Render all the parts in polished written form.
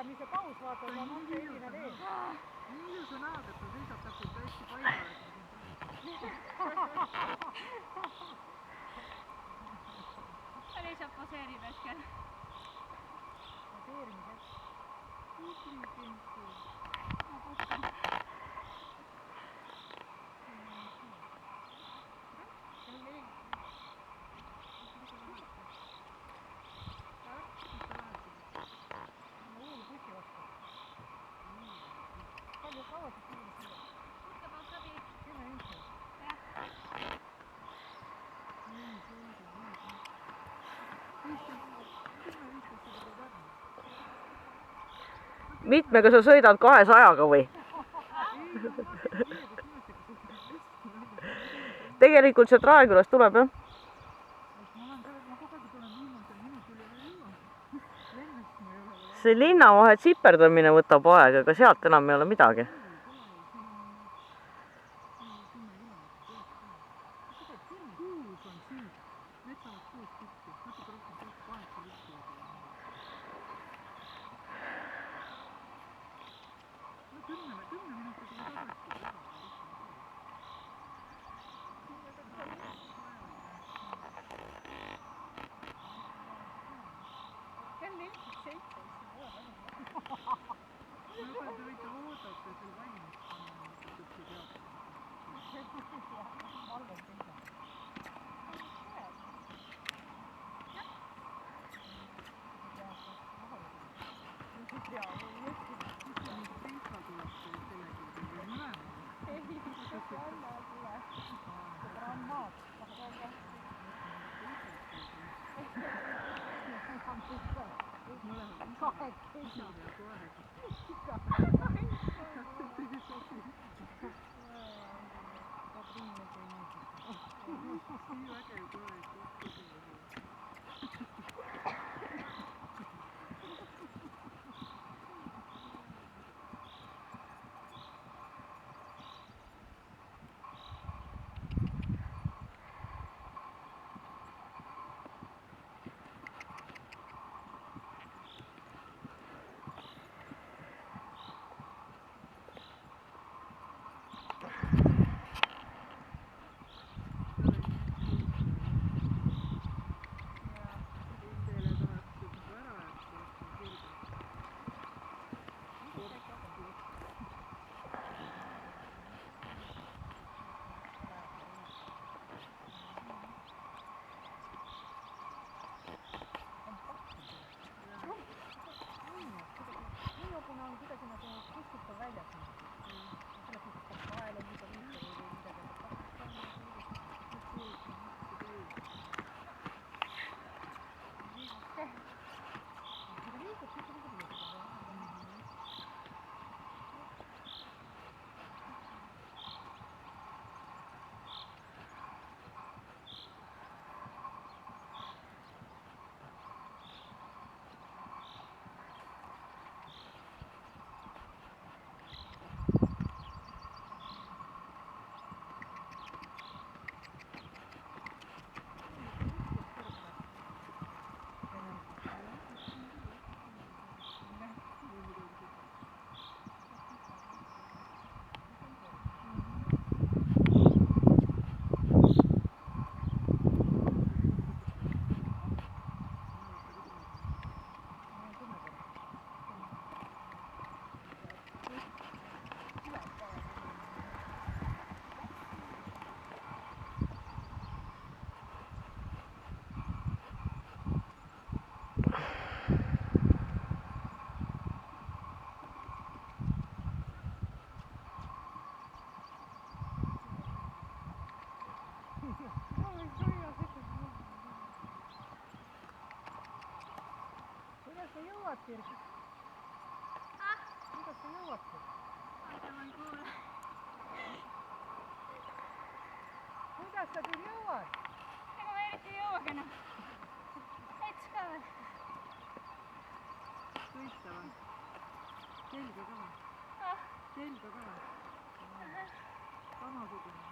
hõikamise paus, vaata, ta on selline veel. Nii ju sa näed, et ta seisab täpselt hästi paigal. Ta lihtsalt poseerib hetkel. Poseerimiseks. Ma puskan. Palju kaua sa kuulid seda? Puhkepaus läbi. 10 minutit. Jah. Mitmega sa sõidad 200-ga või? Tegelikult see Raekülast tuleb, jah? See linnavahe tsiperdamine võtab aega, aga sealt enam ei ole midagi. Kirsi. Kuidas sa jõuadki? Vaata, ma ei kuule. Kuidas sa küll jõuad? Ega ma eriti ei jõuagi enam. Mets ka veel. Sõita või? Selga ka või? Selga ka või? Samasugune.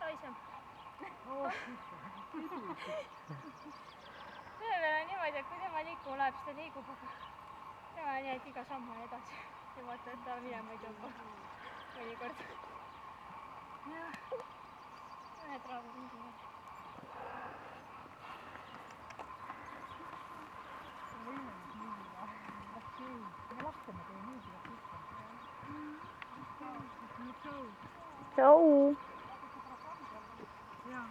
Loisem. Pidu. Sellel on niimoodi, et kui tema liikuma läheb, siis ta liigub. tema on jah, et iga samm on edasi ja vaata, et ta minema ei tõmba mõnikord. jah, mõned raamad on siin. Me laskeme teie niidiga sisse. tšau. jaa.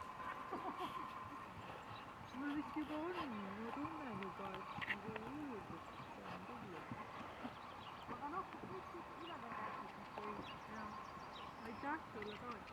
mul vist juba on, ma tunnen juba, et nagu õudus on tulnud. aga noh, kõik üle veel rääkida. aitäh sulle ka.